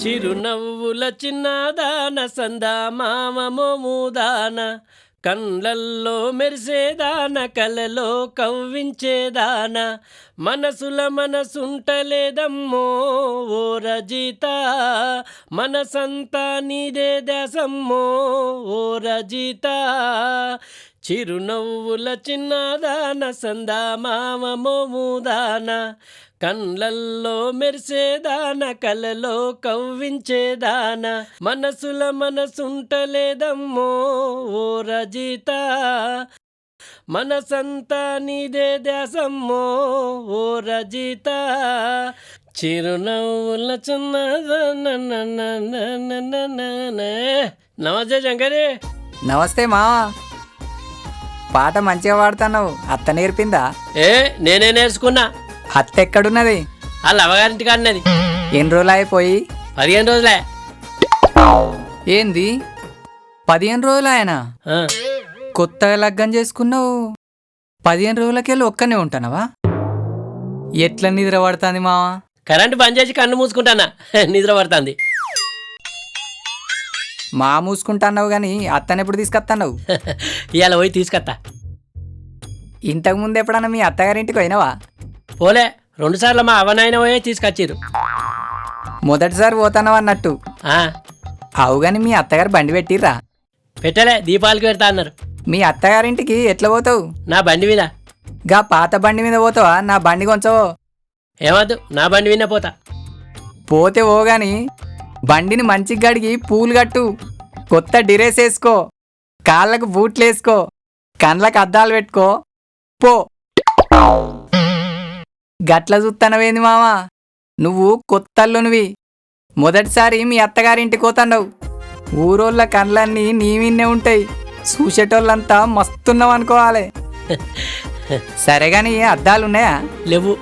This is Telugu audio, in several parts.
చిరునవ్వుల చిన్నదాన సందామామ మోముదాన కండ్లల్లో మెరిసేదాన కలలో కవ్వించేదాన మనసుల మనసుంటలేదమ్మో ఓ రజిత మనసంతా నీదే దేశమ్మో ఓ రజిత చిరునవ్వుల చిన్నదాన సందామామ మోముదాన కండ్లల్లో మెరిసేదాన కలలో కవ్వించేదాన మనసుల మనసుంటలేదమ్మో ఓ రజిత మనసంతా నీదే దేశమ్మో ఓ రజిత చిరునవ్వుల చిన్నదాన. నమస్తే శంకరి. నమస్తే మావా. పాట మంచిగా పాడుతున్నావు. అత్త నేర్పిందా? నేనే నేర్చుకున్నా. అత్త ఎక్కడున్నది? వాళ్ళ అవ్వగారింటికి అన్నది. ఎన్ని రోజులు అయిపోయి? 15 రోజులే. ఏంది 15 రోజులు ఆయన? కొత్తగా లగ్గం చేసుకున్నావు. 15 రోజులకెళ్ళి ఒక్కనే ఉంటానవా? ఎట్లా నిద్ర పడుతుంది మావా? కరెంటు బంద్ చేసి కన్ను మూసుకుంటానా, నిద్ర పడుతుంది. మా మూసుకుంటున్నావు కానీ అత్తనెప్పుడు తీసుకొస్తున్నావు? ఇవాళ పోయి తీసుకొస్తా. ఇంతకుముందు ఎప్పుడన్నా మీ అత్తగారింటికి పోయినావా? పోలే, 2 సార్లు మా అవనాయన పోయే తీసుకొచ్చిర్రు. మొదటిసారి పోతున్నావు అన్నట్టు. అవు కానీ మీ అత్తగారు బండి పెట్టిర్రా? పెట్టలే, దీపావళికి పెడతా అన్నారు. మీ అత్తగారింటికి ఎట్లా పోతావు? నా బండి మీద. గా పాత బండి మీద పోతావా? నా బండి కొంచవో. ఏమద్దు, నా బండి మీద పోతా. పోతే ఓ గాని బండిని మంచిగా గడిగి పూలు కట్టు, కొత్త డ్రెస్ వేసుకో, కాళ్ళకు బూట్లు వేసుకో, కండ్లకు అద్దాలు పెట్టుకో, పో. గట్ల చూస్తానవేంది మావా? నువ్వు కొత్తల్లునివి, మొదటిసారి మీ అత్తగారింటికి పోతాండవు. ఊరోళ్ళ కండ్లన్నీ నీ మీన్నే ఉంటాయి, చూసేటోళ్ళంతా మస్తున్నావు అనుకోవాలి. సరే గాని అద్దాలున్నాయా? లేవు.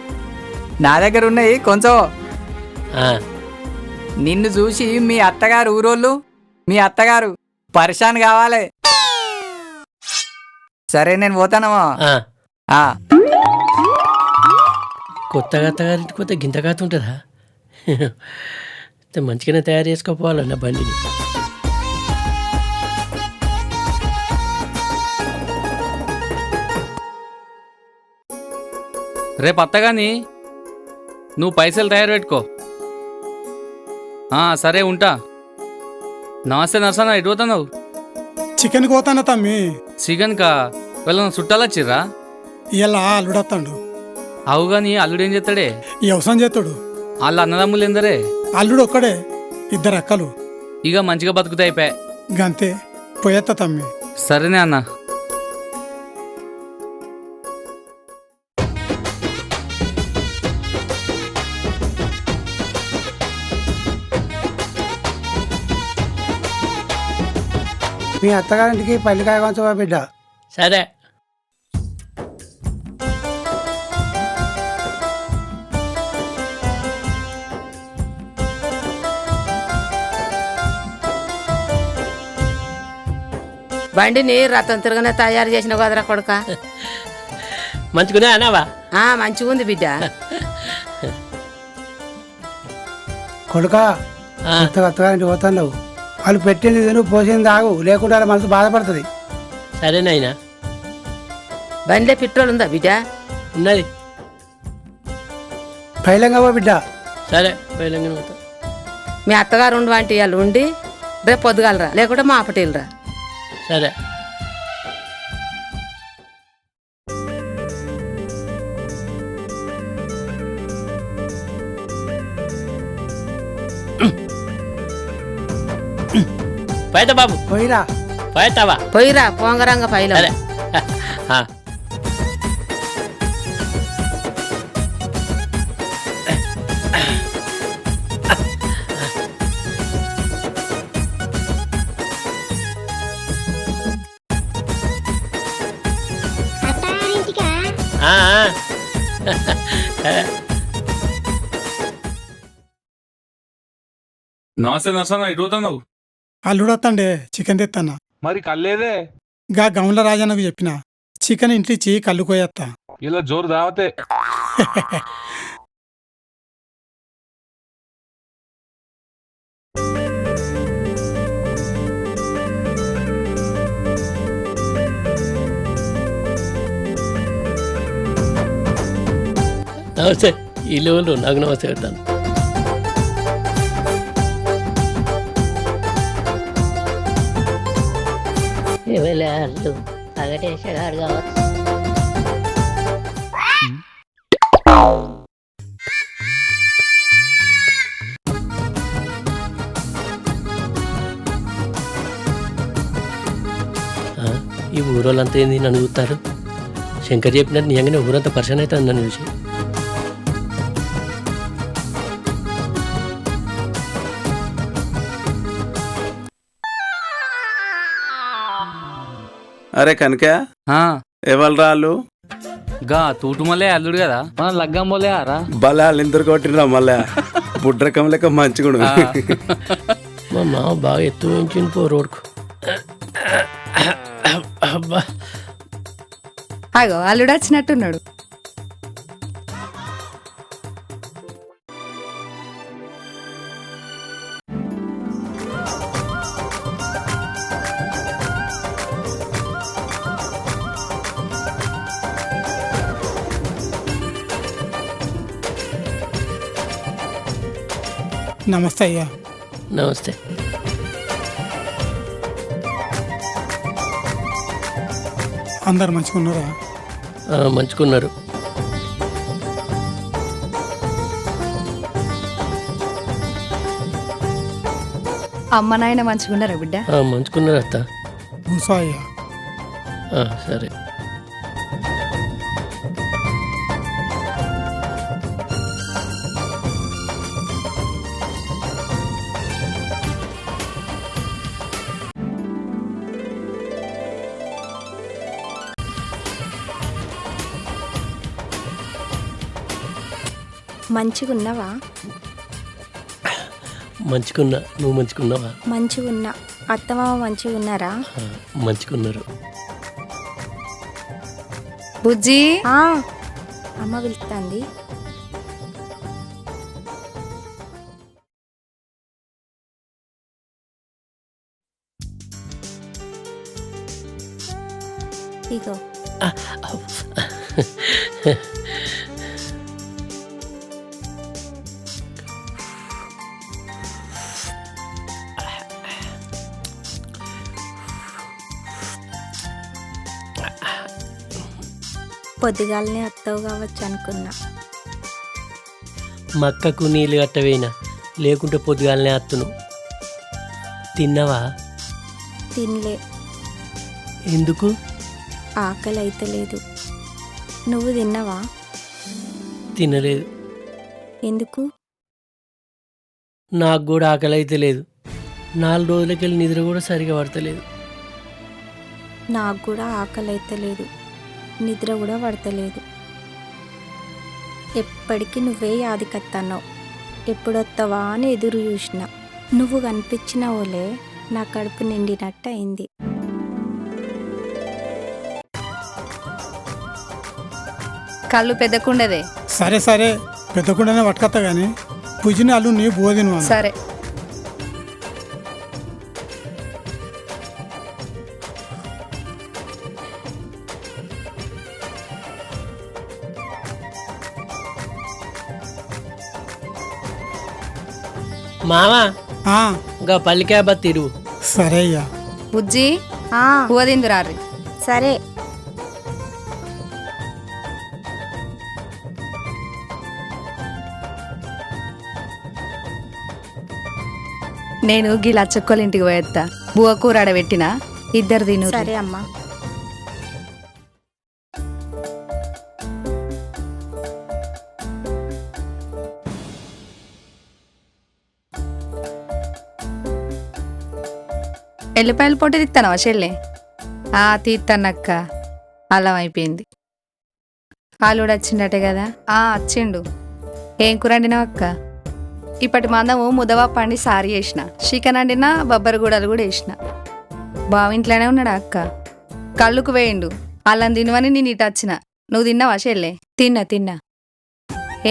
నా దగ్గర ఉన్నాయి, కొంచెం. నిన్ను చూసి మీ అత్తగారు ఊరోళ్ళు, మీ అత్తగారు పరిశాన్ కావాలి. సరే నేను పోతానమ్మా. కొత్తగా అత్తగారింటికి పోతే గింతగాత ఉంటుందా? మంచిగానే తయారు చేసుకోపోవాలన్న బండిని. రేపు అత్తగాని నువ్వు పైసలు తయారు పెట్టుకో. సరే ఉంటా. నమస్తే నర్సన్న, ఎటు పోతున్నావు? చికెన్ కోతానా తమ్మి. చికెన్ కా? వీళ్ళ చుట్టాలు వచ్చిర్రా? ఇలా అల్లుడత్తాడు. అవు గాని అల్లుడు ఏం చేస్తాడే? వ్యవసాయం చేస్తాడు. వాళ్ళ అన్నదమ్ములు ఎందరే? అల్లుడు ఒక్కడే, 2 అక్కలు. ఇక మంచిగా బతుకుతా అయిపోయా. గంతే, పోయేత్తా తమ్మి. సరేనే అన్న. మీ అత్తగారింటికి పల్లికాయ కొంచెం బిడ్డ. సరే. బండిని రతం తిరగనే తయారు చేసిన కదరా కొడుక. మంచిగునే అన్నావా? మంచిగా ఉంది బిడ్డ. కొడుక అత్తగారింటికి పోతున్నావు. వాళ్ళు పెట్టింది నువ్వు పోసింది ఆగు, లేకుండా వాళ్ళ మనసు బాధపడుతుంది. సరేనైనా. బండిలో పెట్రోల్ ఉందా బిడ్డ? ఉన్నది. పైలంగా పో బిడ్డ. సరే, పైలంగా పోతా. మీ అత్తగారు ఉండి వంటి వాళ్ళు ఉండి రేపు పొద్దుగాలరా, లేకుంటే మా అప్పటిల్రా. సరే. పోయితా బాబు. పోయిరా. పోయితావా? పోయిరా పోంగరంగ పైలో. సరే. నమస్తే నర్సన్న, ఎటు పోతున్నావు? అల్లుడత్తండే, చికెన్ తెస్తానా. మరి కల్లేదే? గా గౌన్ల రాజన్నకు చెప్పిన చికెన్ ఇంట్లో ఇచ్చి కళ్ళు కోయత్తా. ఇలా జోరు దావతే. నమస్తే ఈ లెవెల్లో నాకు నమస్తే పెడతాను. ఎవరు వెంకటేశ్వరగాడు కావచ్చు. ఈ ఊరోళ్ళంతా ఏంది నన్ను చూస్తారు? శంకర్ చెప్పినట్టు నిజంగానే ఊరంతా పర్సన్ అవుతుంది నన్ను చూసి. అరే కనుక ఆ, ఎవరు రాళ్ళు గా తూటుమలే అల్లుడు కదా మన లగ్గం పోలే ఆరా. బలా ఇందరు కొట్టిరా మళ్ళా బుడ్రకం లెక్క మంచిగుడు. మా మామ బాగా ఎత్తు వేయించింది పో రోడ్కు. అబ్బా అగో అల్లుడు వచ్చినట్టున్నాడు. నమస్తే అయ్యా. నమస్తే. అందరు మంచిగా ఉన్నారా? మంచుకున్నారు. అమ్మ నాయన మంచిగున్నారా బిడ్డ? మంచుకున్నారు అత్త. కూసో అయ్యా. సరే. మంచిగున్నావా? మంచుకున్నా. నువ్వు మంచుకున్నావా? మంచిగున్నా. అత్తమామ మంచిగున్నారా? మంచుకున్నారు. బుజ్జి అమ్మ పిలుస్తుంది. ఇగో పొద్దుగాలనే వస్తావు కావచ్చు అనుకున్నా. మక్కకు నీళ్ళు కట్టవేనా, లేకుంటే పొద్దుగాలనే అత్తును. తిన్నావా? తినలే. ఎందుకు? ఆకలి అయితే లేదు. నువ్వు తిన్నావా? తినలేదు. ఎందుకు? నాకు కూడా ఆకలి అయితే లేదు. 4 రోజులకెళ్ళి నిద్ర కూడా సరిగా పడతలేదు. నాకు కూడా ఆకలి అయితే లేదు, నిద్ర కూడా పడతలేదు. ఎప్పటికీ నువ్వే యాదికత్తన్నావు. ఎప్పుడొస్తావా అని ఎదురు చూసిన. నువ్వు కనిపించినవోలే నా కడుపు నిండినట్టు అయింది. కళ్ళు పెద్దకుండదే. సరే సరే పెద్దకుండానే పట్టుకొస్తా కానీ పుజిని అల్లు నీ బోధిను. సరే మామా ఆ, ఇంకా పల్లికాయ బత్తి ఇరువు. సరే అయ్యా. బుజ్జి ఊదిందు రారి. సరే. నేను గీ లచ్చక్కోళ్ళ ఇంటికి పోయేస్తా. బువ్వ కూర ఆడబెట్టినా, ఇద్దరు తిను. సరే అమ్మా. ఎల్లిపాయలు పొట్టి తిత్తానవా చెల్లె? తీస్తానక్క. అల్లం అయిపోయింది. ఆలుడు వచ్చిండటే కదా? వచ్చిండు. ఏం కూర వండినావు అక్క? ఇప్పటి మందము ముదవా పండి సారి వేసిన, చికెన్ వండినా, బొబ్బరిగూడలు కూడా వేసిన. బావింట్లోనే ఉన్నాడా అక్క? కళ్ళుకు వేయండు. అల్లం తినవని నేను ఇటు వచ్చిన. నువ్వు తిన్నావా చెల్లె? తిన్నా.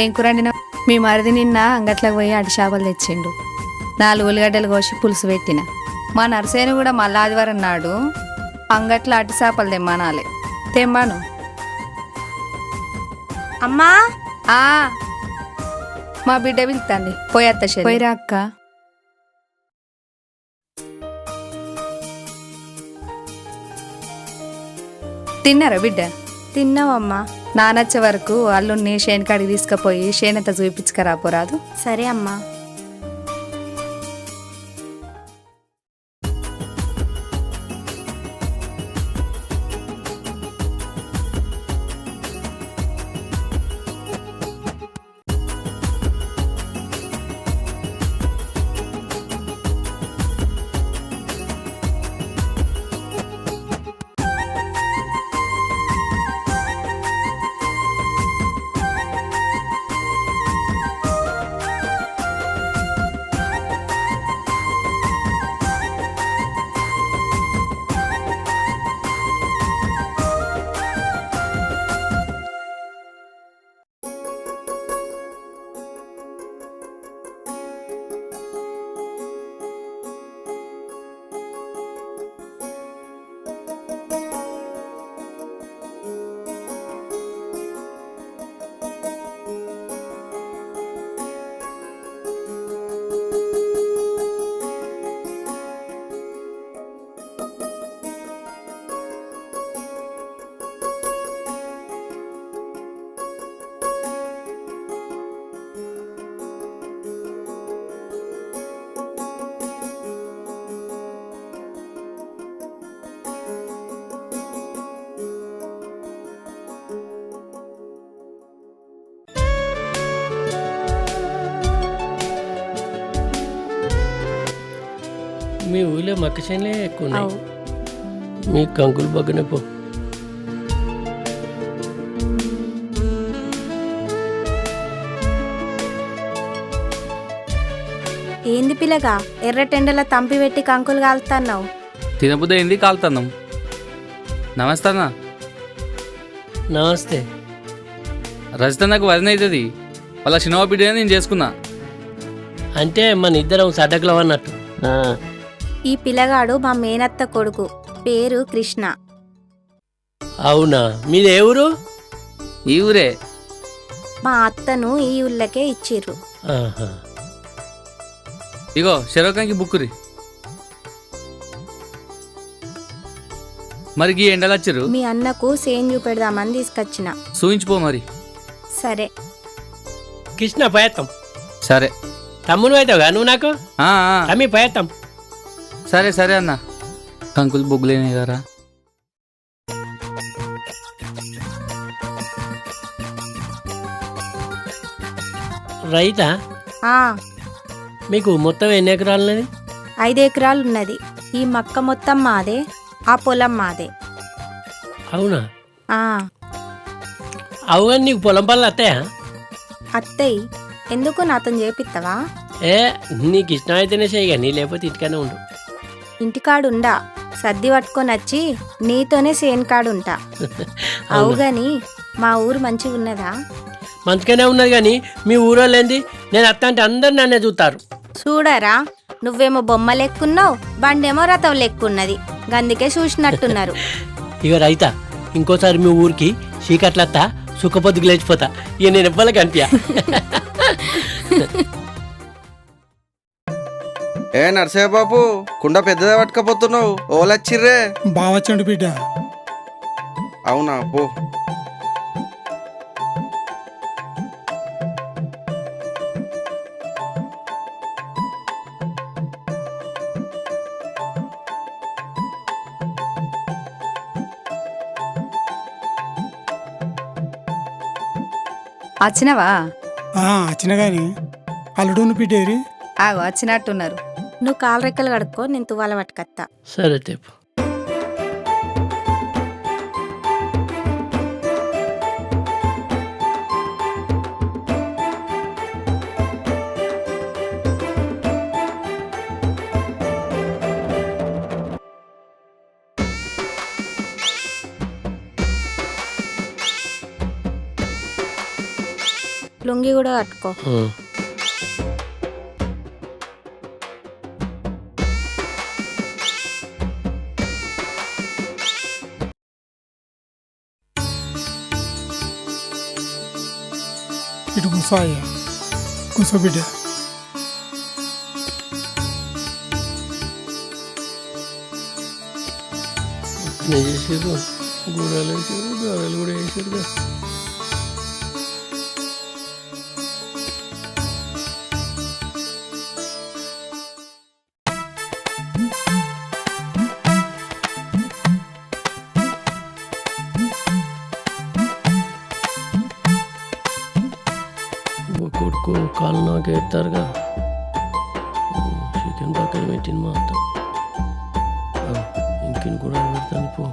ఏం కూర వండినావు? మీ మరిది నిన్న అంగట్లోకి పోయి అటు చేపలు తెచ్చిండు. 4 ఉల్లిగడ్డలు కోసి పులుసు పెట్టిన. మా నర్సేను కూడా మళ్ళా ఆదివారం నాడు అంగట్లో అటు చేపలు తెమ్మనాలి. తెమ్మాను. అమ్మా ఆ మా బిడ్డ పిలుతుంది పోయేత్త పోయిరా అక్క. తిన్నారా బిడ్డ? తిన్నావమ్మా. నానొచ్చే వరకు అల్లుడిని షేన్ కాడికి తీసుకుపోయి షేనంత చూపించుకరాపోరాదు. సరే అమ్మా. మీ ఊళ్ళో మక్క చేనులే ఎక్కువ ఉన్నాయి. అవు. మీ కంకులు బగ్గనే పో. ఏంది పిల్లగా ఎర్రటెండల తంపి పెట్టి కంకులు కాలుతున్నావు? తినబుద్ధి ఏంది కాలుతున్నాం. నమస్తే అన్న. నమస్తే. రజిత నాకు వదిన అవుతుంది. వాళ్ళ చిన్నవ బిడ్డ నేను చేసుకున్నా. అంటే మన ఇద్దరం సడ్డకులం అన్నట్టు. ఈ పిల్లగాడు మా మేనత్త కొడుకు, పేరు కృష్ణ. అవునా? మీది ఏ ఊరు? ఈ ఊరే. మా అత్తను ఈ ఊళ్ళకే ఇచ్చిర్రు. ఆహా. ఇగో శరవకానికి బుక్కురి. మరి ఈ ఎండలు వచ్చిర్రు. మీ అన్నకు సేన్ చూపెడదామని తీసుకొచ్చిన. చూయించిపో మరి. సరే. కృష్ణ పోయేత్తాం. సరే. తమ్ముడు అవుతావుగా నువ్వు నాకు? ఆ, ఆ. తమ్మి పోయేత్తాం. సరే సరే అన్న. కంకులు బొగ్గులేనే కదా. రైతా? ఆ మీకు మొత్తం ఎన్ని ఎకరాలున్నది? 5 ఎకరాలు ఉన్నది. ఈ మక్క మొత్తం మాదే, ఆ పొలం మాదే. అవునా? ఆ అవుగా నీకు పొలం పనులు వస్తాయా? అత్తయ్య, ఎందుకు నాతో చేపిస్తావా? ఏ నీకు ఇష్టం అయితేనే చేయగా, నీ లేకపోతే ఇంటికనే ఉండు. ఇంటికాడుండా సర్ది పట్టుకొని వచ్చి నీతోనే సేన్ కాడుంటా. అవుగాని మా ఊరు మంచిగా ఉన్నదా? మంచిగానే ఉన్నది కానీ మీ ఊరోళ్ళు ఏంది? నేను అత్త అంటే అందరు నన్నే చూస్తారు. చూడరా, నువ్వేమో బొమ్మ లెక్కున్నావు, బండేమో రథం లెక్కున్నది. గందుకే చూసినట్టున్నారు. ఇక రైతా, ఇంకోసారి మీ ఊరికి చీకట్లత్తా సుఖపొద్దుకు లేచిపోతా. ఇక నేను ఇవ్వాలి కనిపించా. ఏ నర్సయ్య బాబు, కుండ పెద్దదే పట్టుకపోతున్నావు. ఓలచ్చిర్రే. బావచ్చండు బిడ్డ. అవునా? పో. వచ్చినవా? వచ్చిన గాని అల్లుడును బిడ్డేరి. ఆగో వచ్చినట్టున్నారు. నువ్వు కాలు రెక్కలు కడుక్కో, నేను తువ్వాల పట్టుకత్తా. సరే తేపు. లుంగి కూడా కట్టుకో. ఇటు కూర్చో అయ్యా, కూర్చో బిడ్డ. చేసారు గూడాలు వేసారు, గారెలు కూడా వేసారు. కొడుకు కాలు నాకు ఎత్తారుగా. చికెన్ పక్కన పెట్టింది మా అత్త. ఇంకిని కూడా పెడతాను పో.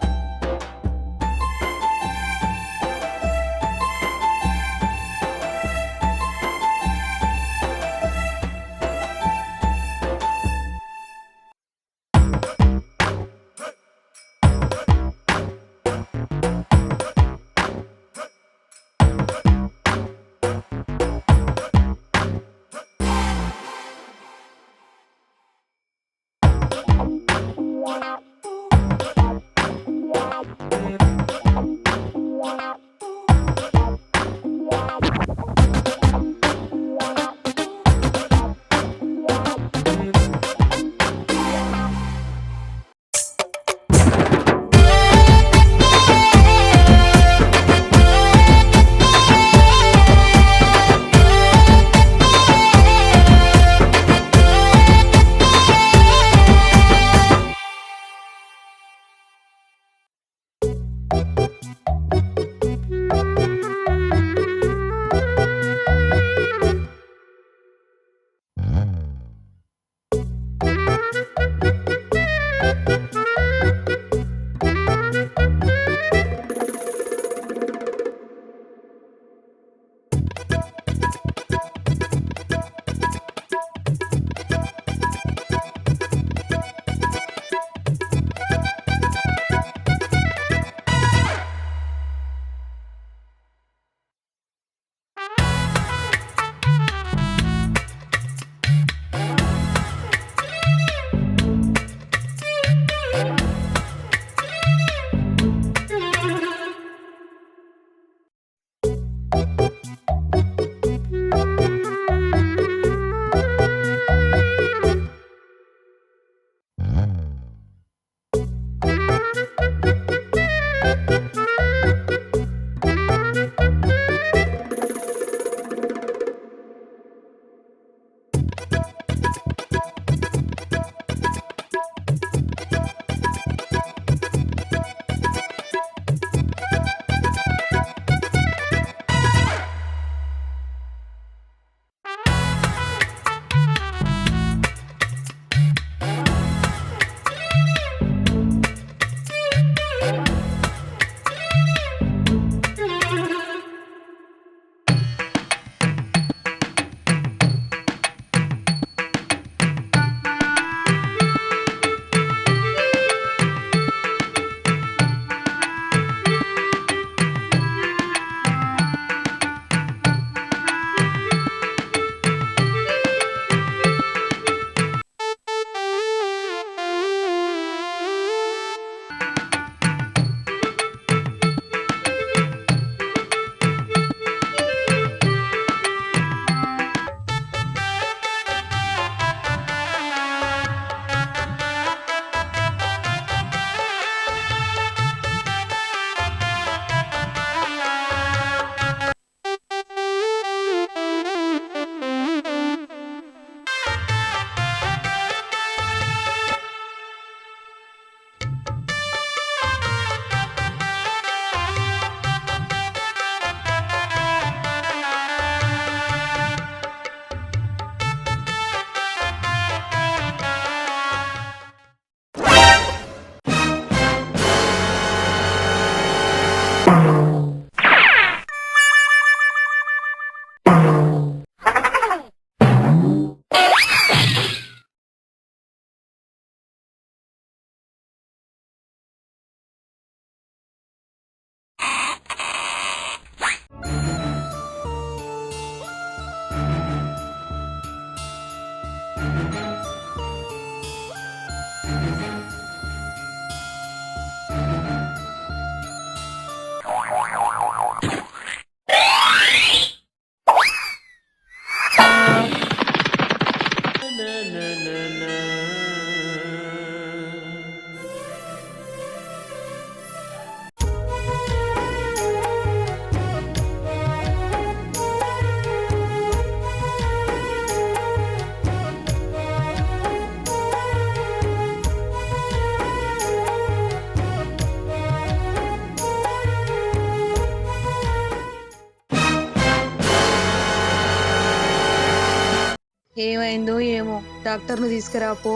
ఏమైందో ఏమో డాక్టర్ను తీసుకురాపో.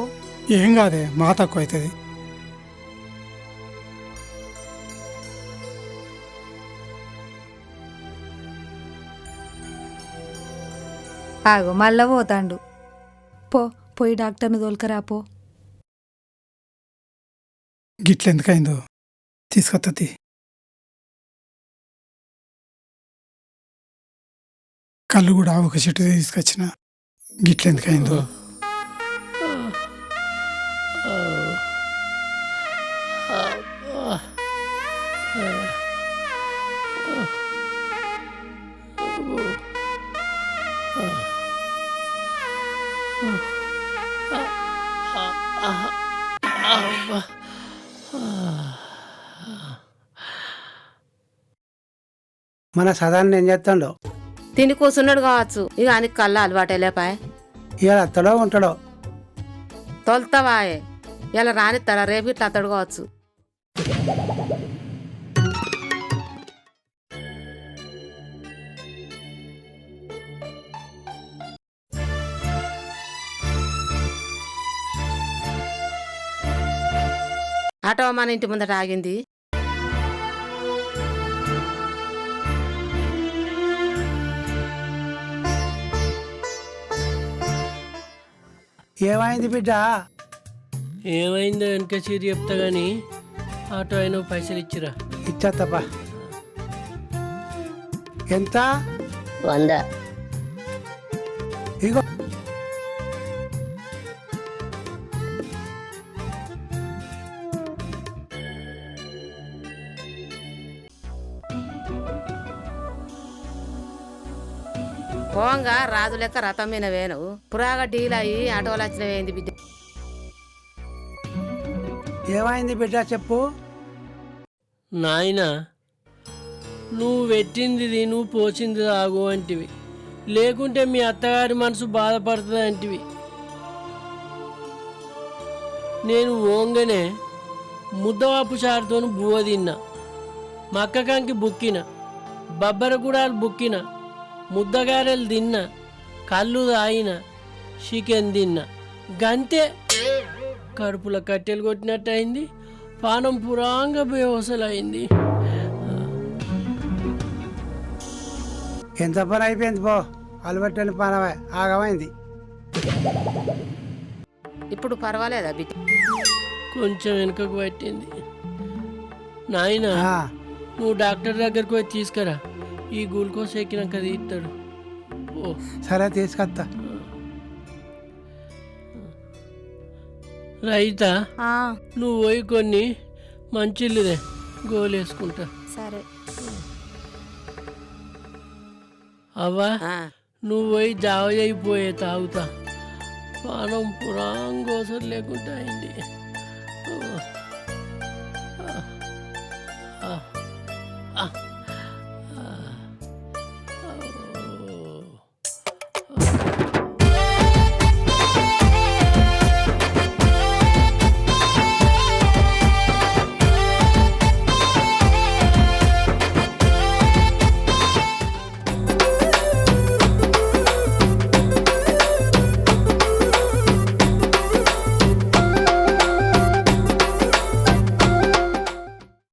ఏం కాదే మా తక్కువ అవుతుంది. ఆగో మళ్ళా పోతాండు. పోయి డాక్టర్ను తోలుకరాపో. గిట్లెందుకైందో తీసుకొత్తది. కళ్ళు కూడా ఒక చెట్టు తీసుకొచ్చిన గిట్లెందుకైందో. మన సదాన్ని ఏం చేస్తాడో. తిని కూర్చున్నాడు కావచ్చు. ఇక అని కళ్ళ అలవాటే లేపాయ్. ఇవాళ అత్తడో ఉంటాడో. తొలుతావాయే ఇలా రానిస్తారా? రేపు ఇట్లా అతడు కావచ్చు. ఆటో మన ఇంటి ముందట ఆగింది. ఏమైంది బిడ్డ? ఏమైందో వెనక చీరి చెప్తా గానీ ఆటో అయినా పైసలు ఇచ్చిరా. ఇచ్చేత్తప్పా. ఎంత? 100. ఇగో పోంగా రాజు లెక్క రథం మీద వేను పురాగా డీల్ అయ్యి ఆటోలు వచ్చినవేంది బిడ్డ? ఏమైంది బిడ్డ చెప్పు. నాయనా నువ్వు పెట్టింది నువ్వు పోచింది తాగు అంటివి, లేకుంటే మీ అత్తగారి మనసు బాధపడుతుంది అంటివి. నేను ఓంగనే ముద్దవాపు చారుతో బువ్వ తిన్నా, మక్కకంకి బుక్కిన, బబ్బర గుడాలు బుక్కిన, ముద్దగారెలు తిన్నా, కళ్ళు తాగిన, చికెన్ తిన్నా. గంతే కడుపులో కట్టెలు కొట్టినట్టు అయింది. పానం పురాంగా బేవసలు అయింది. ఎంత పని అయిపోయింది పో. అలవట్టని పనవే ఆగమైంది. ఇప్పుడు పర్వాలేదా బిడ్డ? కొంచెం వెనుకకు పట్టింది. నాయనా నువ్వు డాక్టర్ దగ్గరకు పోయి తీసుకురా, ఈ గ్లూకోజ్ ఎక్కినాక తీస్తాడు. ఓ సరే తీసుకొస్తా. రైతా నువ్వు పోయి కొన్ని మంచిల్లుదే గోలేసుకుంటా. సరే. అవ్వా నువ్వు పోయి జావ అయిపోయే తాగుతా. పానం పురాంగోసలు లేకుండా అయింది.